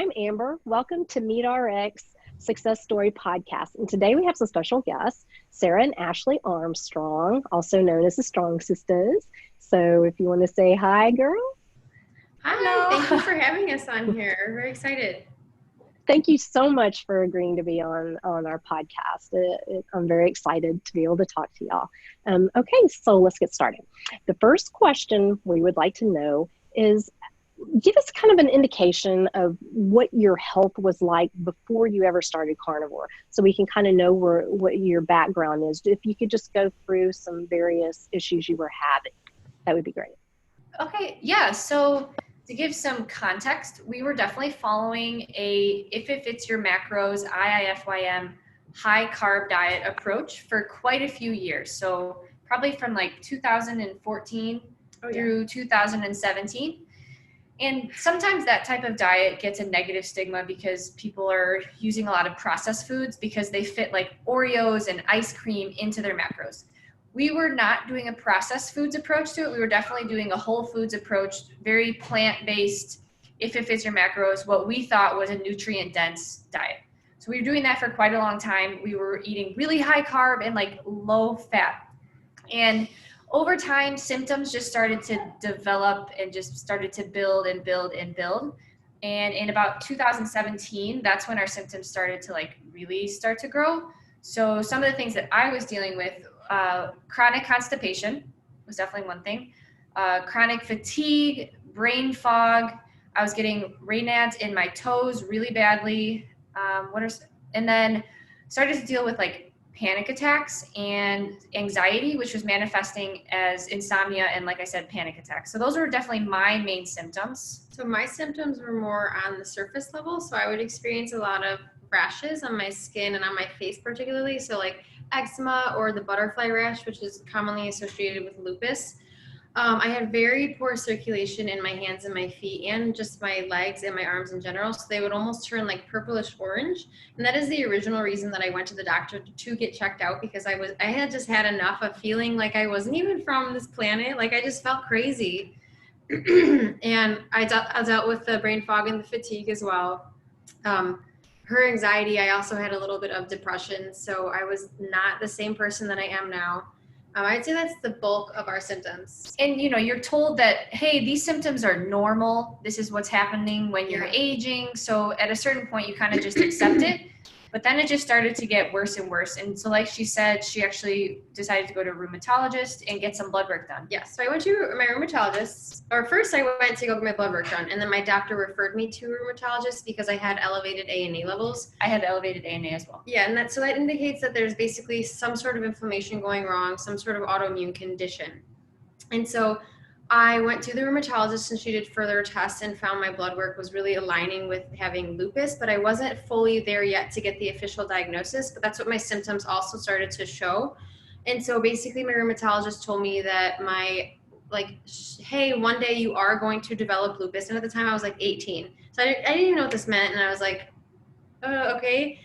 I'm Amber. Welcome to Meet RX Success Story Podcast. And today we have some special guests, Sarah and Ashley Armstrong, also known as the Strong Sisters. So if you want to say hi, girl. Hi, Hello. thank you for having us on here. We're very excited. Thank you so much for agreeing to be on our podcast. I'm very excited to be able to talk to y'all. Okay, so let's get started. The first question we would like to know is, give us kind of an indication of what your health was like before you ever started carnivore, so we can kind of know what your background is. If you could just go through some various issues you were having, that would be great. Okay, yeah, so to give some context, we were definitely following a if it fits your macros, IIFYM, high carb diet approach for quite a few years. So probably from like 2014 through 2017. And sometimes that type of diet gets a negative stigma because people are using a lot of processed foods because they fit like Oreos and ice cream into their macros. We were not doing a processed foods approach to it. We were definitely doing a whole foods approach, very plant-based, if it fits your macros, what we thought was a nutrient-dense diet. So we were doing that for quite a long time. We were eating really high carb and like low fat. And over time, symptoms just started to develop and just started to build and build and build. And in about 2017, that's when our symptoms started to like really start to grow. So some of the things that I was dealing with, chronic constipation was definitely one thing. Chronic fatigue, brain fog. I was getting Raynaud's in my toes really badly. And then started to deal with like panic attacks and anxiety, which was manifesting as insomnia and, like I said, panic attacks. So those were definitely my main symptoms. So my symptoms were more on the surface level. So I would experience a lot of rashes on my skin and on my face particularly. So like eczema or the butterfly rash, which is commonly associated with lupus. I had very poor circulation in my hands and my feet and just my legs and my arms in general. So they would almost turn like purplish orange. And that is the original reason that I went to the doctor to get checked out, because I had just had enough of feeling like I wasn't even from this planet. Like I just felt crazy. And I dealt with the brain fog and the fatigue as well. Her anxiety, I also had a little bit of depression. So I was not the same person that I am now. I'd say that's the bulk of our symptoms. And, you know, you're told that, hey, these symptoms are normal. This is what's happening when you're aging. So at a certain point, you kind of just accept it. But then it just started to get worse and worse. And so like she said, she actually decided to go to a rheumatologist and get some blood work done. Yeah, so I went to my rheumatologist, or first I went to go get my blood work done. And then my doctor referred me to a rheumatologist because I had elevated ANA levels. I had elevated ANA as well. Yeah, and so that indicates that there's basically some sort of inflammation going wrong, some sort of autoimmune condition. And so I went to the rheumatologist and she did further tests and found my blood work was really aligning with having lupus, but I wasn't fully there yet to get the official diagnosis, but that's what my symptoms also started to show. And so basically my rheumatologist told me that hey, one day you are going to develop lupus. And at the time I was like 18. So I didn't even know what this meant. And I was like, okay.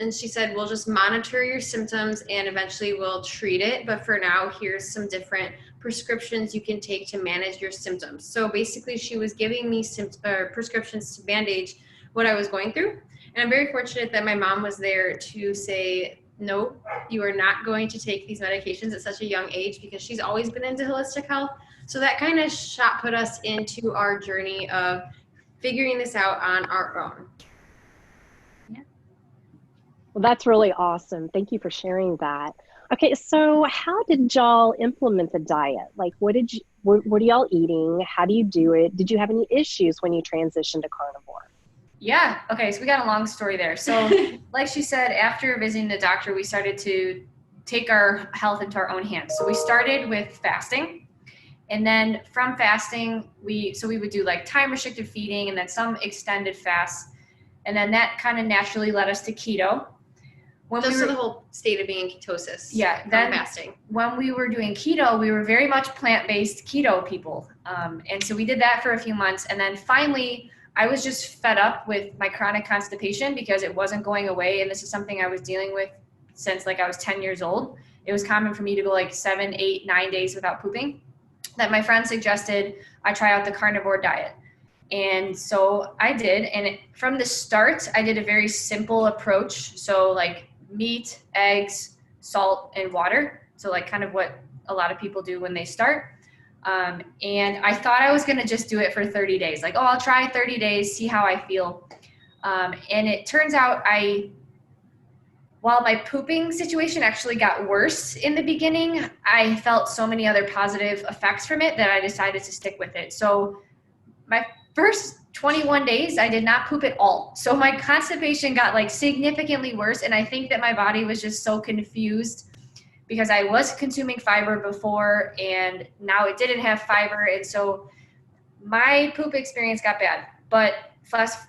And she said, we'll just monitor your symptoms and eventually we'll treat it. But for now, here's some different prescriptions you can take to manage your symptoms. So basically she was giving me prescriptions to bandage what I was going through. And I'm very fortunate that my mom was there to say, no, you are not going to take these medications at such a young age, because she's always been into holistic health. So that kind of put us into our journey of figuring this out on our own. Well, that's really awesome. Thank you for sharing that. Okay, so how did y'all implement the diet? Like, what are y'all eating? How do you do it? Did you have any issues when you transitioned to carnivore? Yeah. Okay. So we got a long story there. So like she said, after visiting the doctor, we started to take our health into our own hands. So we started with fasting. And then from fasting, we would do like time restricted feeding and then some extended fasts. And then that kind of naturally led us to keto. So the whole state of being in ketosis. Yeah. Then fasting. When we were doing keto, we were very much plant-based keto people. And so we did that for a few months. And then finally, I was just fed up with my chronic constipation because it wasn't going away. And this is something I was dealing with since like I was 10 years old. It was common for me to go like 7, 8, 9 days without pooping. That my friend suggested I try out the carnivore diet. And so I did. And from the start, I did a very simple approach. So like meat, eggs, salt, and water. So like kind of what a lot of people do when they start. And I thought I was going to just do it for 30 days. Like, oh, I'll try 30 days, see how I feel. And it turns out while my pooping situation actually got worse in the beginning, I felt so many other positive effects from it that I decided to stick with it. So my first 21 days, I did not poop at all. So my constipation got like significantly worse. And I think that my body was just so confused because I was consuming fiber before and now it didn't have fiber. And so my poop experience got bad. But fast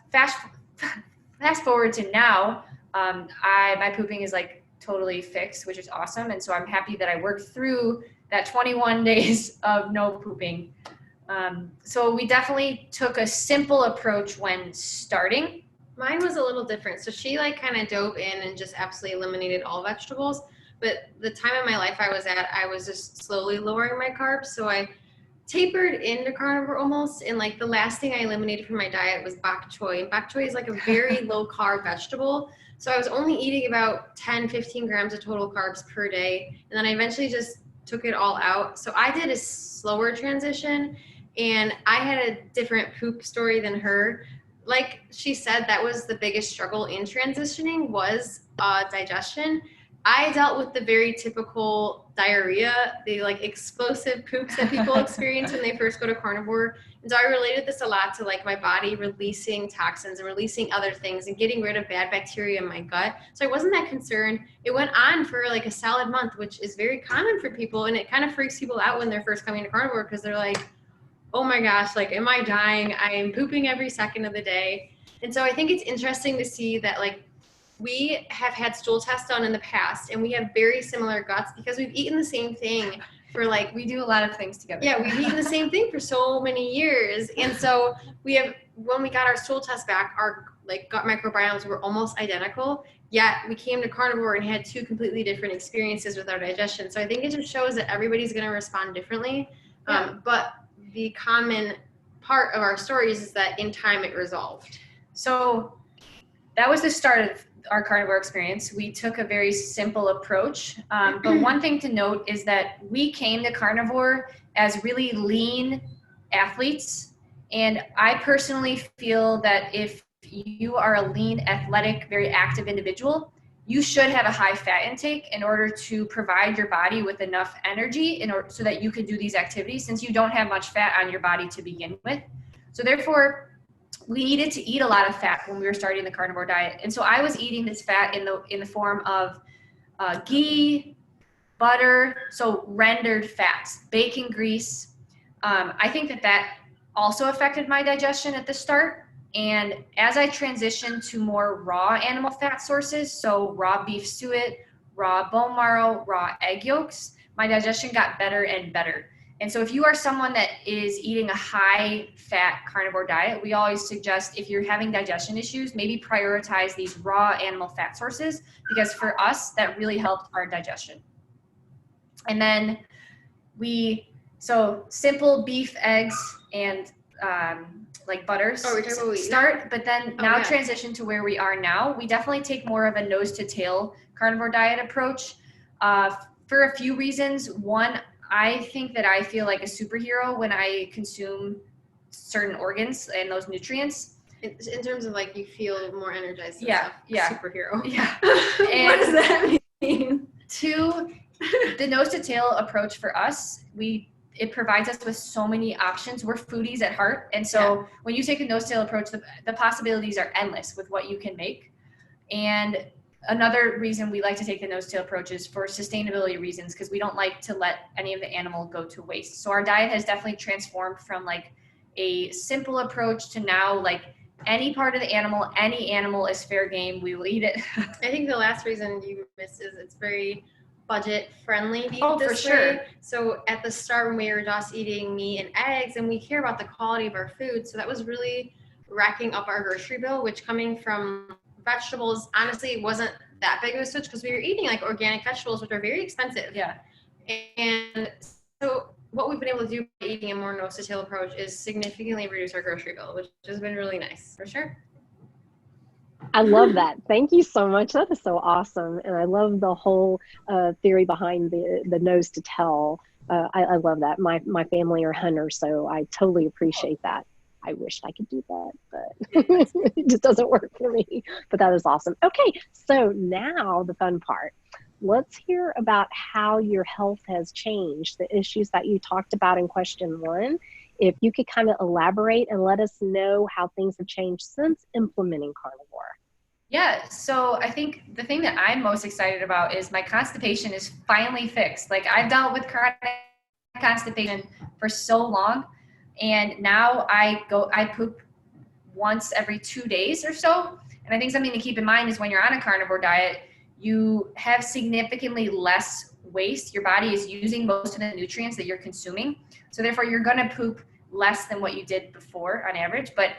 forward to now, my pooping is like totally fixed, which is awesome. And so I'm happy that I worked through that 21 days of no pooping. So we definitely took a simple approach when starting. Mine was a little different. So she like kind of dove in and just absolutely eliminated all vegetables. But the time in my life I was at, I was just slowly lowering my carbs. So I tapered into carnivore almost. And like the last thing I eliminated from my diet was bok choy. And bok choy is like a very low carb vegetable. So I was only eating about 10, 15 grams of total carbs per day. And then I eventually just took it all out. So I did a slower transition and I had a different poop story than her. Like she said, that was the biggest struggle in transitioning was digestion. I dealt with the very typical diarrhea, the like explosive poops that people experience when they first go to carnivore. And so I related this a lot to like my body releasing toxins and releasing other things and getting rid of bad bacteria in my gut. So I wasn't that concerned. It went on for like a solid month, which is very common for people. And it kind of freaks people out when they're first coming to carnivore because they're like, oh my gosh, like, am I dying? I am pooping every second of the day. And so I think it's interesting to see that like, we have had stool tests done in the past and we have very similar guts because we've eaten the same thing for like, we do a lot of things together. Yeah, we've eaten the same thing for so many years. And so when we got our stool test back, our like gut microbiomes were almost identical, yet we came to carnivore and had two completely different experiences with our digestion. So I think it just shows that everybody's going to respond differently. Yeah. But the common part of our stories is that in time it resolved. So that was the start of our carnivore experience. We took a very simple approach. But one thing to note is that we came to carnivore as really lean athletes. And I personally feel that if you are a lean, athletic, very active individual, you should have a high fat intake in order to provide your body with enough energy so that you can do these activities since you don't have much fat on your body to begin with. So therefore, we needed to eat a lot of fat when we were starting the carnivore diet. And so I was eating this fat in the form of ghee, butter, so rendered fats, bacon grease. I think that also affected my digestion at the start. And as I transitioned to more raw animal fat sources, so raw beef suet, raw bone marrow, raw egg yolks, my digestion got better and better. And so if you are someone that is eating a high fat carnivore diet, we always suggest if you're having digestion issues, maybe prioritize these raw animal fat sources because for us, that really helped our digestion. And then so simple beef, eggs, and like butters but then transition to where we are now. We definitely take more of a nose to tail carnivore diet approach for a few reasons. One, I think that I feel like a superhero when I consume certain organs and those nutrients. In terms of like you feel more energized. Yeah. Superhero. Yeah. And what does that mean? Two, the nose to tail approach for us, it provides us with so many options. We're foodies at heart. And so when you take a nose to tail approach, the possibilities are endless with what you can make. And another reason we like to take the nose to tail approach is for sustainability reasons, because we don't like to let any of the animal go to waste. So our diet has definitely transformed from like a simple approach to now like any part of the animal, any animal is fair game. We will eat it. I think the last reason you missed is it's very budget friendly. For sure. So at the start when we were just eating meat and eggs and we care about the quality of our food. So that was really racking up our grocery bill, which coming from vegetables, honestly, wasn't that big of a switch because we were eating like organic vegetables, which are very expensive. Yeah. And So what we've been able to do by eating a more nose-to-tail approach is significantly reduce our grocery bill, which has been really nice. For sure. I love that. Thank you so much. That is so awesome. And I love the whole theory behind the nose to tail. I love that. My family are hunters, so I totally appreciate that. I wish I could do that, but it just doesn't work for me. But that is awesome. Okay, so now the fun part. Let's hear about how your health has changed, the issues that you talked about in question 1. If you could kind of elaborate and let us know how things have changed since implementing carnivore. Yeah, so I think the thing that I'm most excited about is my constipation is finally fixed. Like, I've dealt with chronic constipation for so long, and now I poop once every 2 days or so. And I think something to keep in mind is when you're on a carnivore diet, you have significantly less waste. Your body is using most of the nutrients that you're consuming. So therefore, you're going to poop less than what you did before on average. But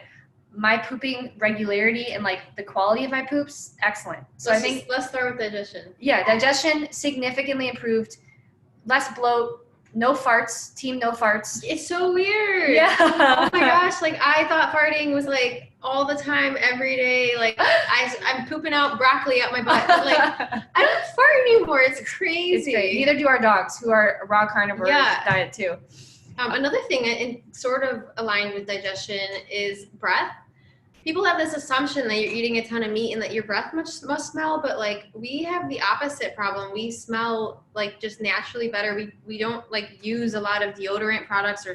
my pooping regularity and like the quality of my poops, excellent. So let's start with digestion. Yeah, digestion significantly improved. Less bloat, no farts, team no farts. It's so weird. Yeah. Oh my gosh, like I thought farting was like all the time, every day. Like I'm pooping out broccoli out my butt. But like I don't fart anymore. It's crazy. It's great. Neither do our dogs, who are raw carnivore diet too. Another thing, and sort of aligned with digestion, is breath. People have this assumption that you're eating a ton of meat and that your breath must smell, but like we have the opposite problem. We smell like just naturally better. We don't like use a lot of deodorant products or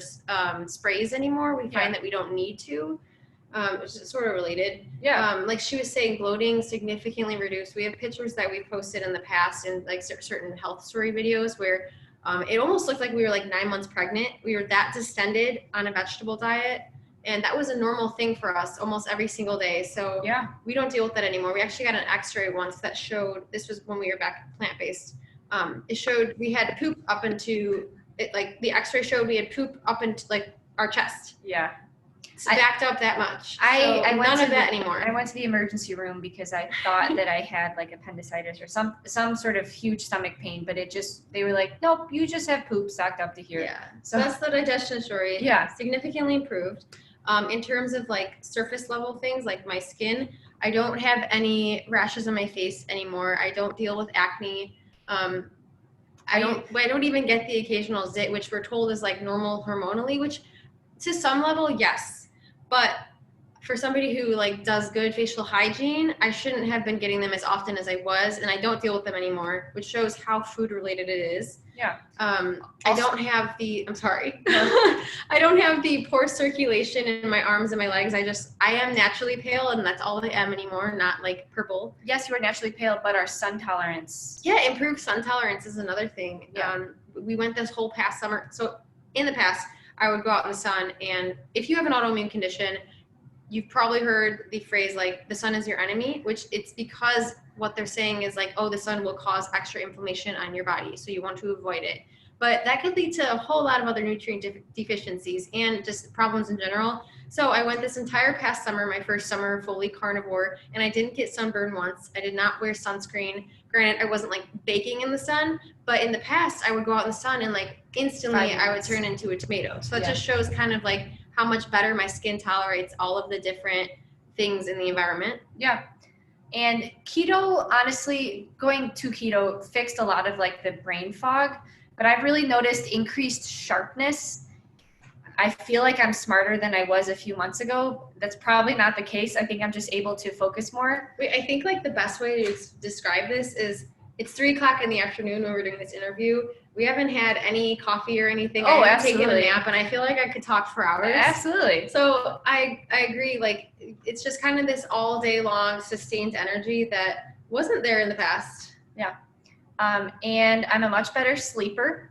sprays anymore. We find that we don't need to. It's sort of related. Yeah. Like she was saying, bloating significantly reduced. We have pictures that we've posted in the past in like certain health story videos where it almost looked like we were like 9 months pregnant. We were that distended on a vegetable diet. And that was a normal thing for us almost every single day. So yeah, we don't deal with that anymore. We actually got an x-ray once that showed, this was when we were back plant-based. It showed we had poop up into, like the x-ray showed we had poop up into like our chest. Yeah. It's backed up that much. I none of that anymore. I went to the emergency room because I thought that I had like appendicitis or some sort of huge stomach pain, but they were like, nope, you just have poop stocked up to here. Yeah. So that's the digestion story. Yeah. Significantly improved. In terms of like surface level things like my skin, I don't have any rashes on my face anymore. I don't deal with acne. I don't even get the occasional zit, which we're told is like normal hormonally, which to some level, yes. But for somebody who like does good facial hygiene, I shouldn't have been getting them as often as I was, and I don't deal with them anymore, which shows how food related it is. Yeah. I don't have I don't have the poor circulation in my arms and my legs. I am naturally pale, and that's all I am anymore, not like purple. Yes, you are naturally pale, but our sun tolerance. Yeah, improved sun tolerance is another thing. Yeah. We went this whole past summer. So in the past, I would go out in the sun, and if you have an autoimmune condition, you've probably heard the phrase like the sun is your enemy, which it's because what they're saying is like, oh, the sun will cause extra inflammation on your body, so you want to avoid it. But that could lead to a whole lot of other nutrient deficiencies and just problems in general. So I went this entire past summer, my first summer fully carnivore, and I didn't get sunburned once. I did not wear sunscreen. Granted, I wasn't like baking in the sun, but in the past I would go out in the sun and like instantly I would turn into a tomato. So that just shows kind of like how much better my skin tolerates all of the different things in the environment. Yeah. And keto, honestly, going to keto fixed a lot of like the brain fog, but I've really noticed increased sharpness. I feel like I'm smarter than I was a few months ago. That's probably not the case. I think I'm just able to focus more. I think like the best way to describe this is it's 3:00 in the afternoon when we're doing this interview. We haven't had any coffee or anything. Oh, I haven't absolutely. taken a nap, and I feel like I could talk for hours. Absolutely. So I agree. Like it's just kind of this all day long sustained energy that wasn't there in the past. Yeah. And I'm a much better sleeper.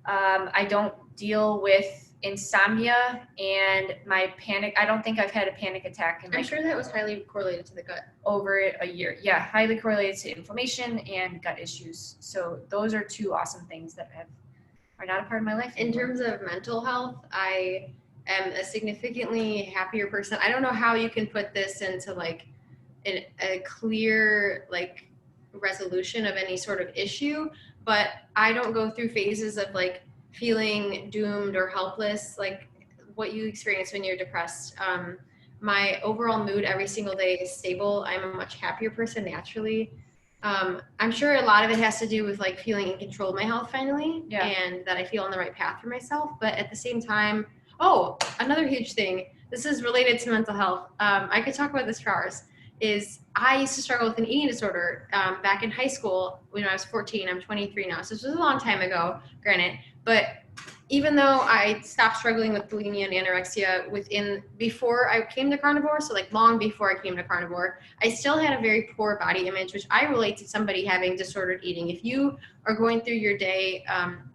I don't deal with insomnia and my panic. I don't think I've had a panic attack in I'm sure that was highly correlated to the gut. Over a year. Yeah, highly correlated to inflammation and gut issues. So those are two awesome things that are not a part of my life anymore. In terms of mental health, I am a significantly happier person. I don't know how you can put this into like a clear like resolution of any sort of issue, but I don't go through phases of like feeling doomed or helpless, like what you experience when you're depressed. My overall mood every single day is stable. I'm a much happier person naturally. I'm sure a lot of it has to do with like feeling in control of my health finally, and that I feel on the right path for myself. But at the same time, another huge thing, this is related to mental health. I could talk about this for hours, is I used to struggle with an eating disorder back in high school when I was 14. I'm 23 now, so this was a long time ago, granted. But even though I stopped struggling with bulimia and anorexia before I came to carnivore, so like long before I came to carnivore, I still had a very poor body image, which I relate to somebody having disordered eating. If you are going through your day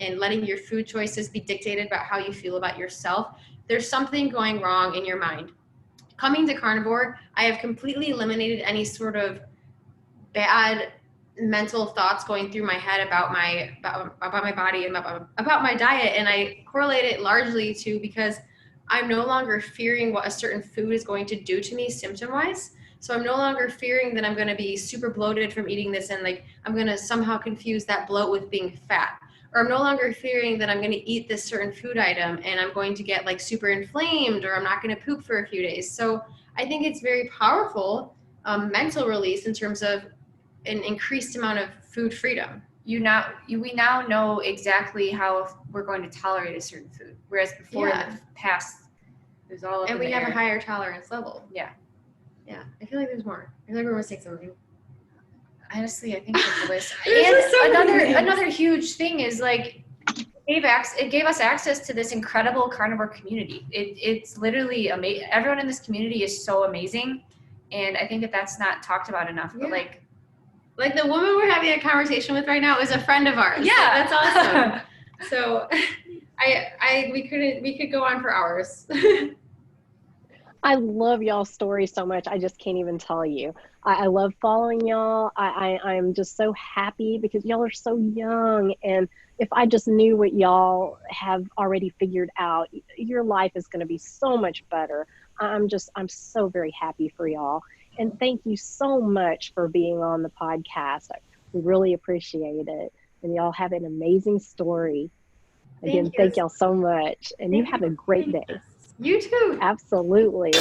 and letting your food choices be dictated about how you feel about yourself, there's something going wrong in your mind. Coming to carnivore, I have completely eliminated any sort of bad mental thoughts going through my head about my body and about my diet, and I correlate it largely to because I'm no longer fearing what a certain food is going to do to me symptom-wise. So I'm no longer fearing that I'm going to be super bloated from eating this and like I'm going to somehow confuse that bloat with being fat. Or I'm no longer fearing that I'm going to eat this certain food item and I'm going to get like super inflamed, or I'm not going to poop for a few days. So I think it's very powerful mental release in terms of an increased amount of food freedom. We now know exactly how we're going to tolerate a certain food, whereas before in the past, it was all up and in we the have air. A higher tolerance level. Yeah. I feel like there's more. I feel like we're missing something. Honestly, I think that's the list. And another huge thing is like it gave us access to this incredible carnivore community. It's literally amazing. Everyone in this community is so amazing, and I think that's not talked about enough. But like the woman we're having a conversation with right now is a friend of ours. Yeah, so that's awesome. So we could go on for hours. I love y'all's story so much. I just can't even tell you. I love following y'all. I'm just so happy because y'all are so young. And if I just knew what y'all have already figured out, your life is going to be so much better. I'm so very happy for y'all. And thank you so much for being on the podcast. We really appreciate it. And y'all have an amazing story. Again, thank y'all so much. And you have a great day. You too. Absolutely.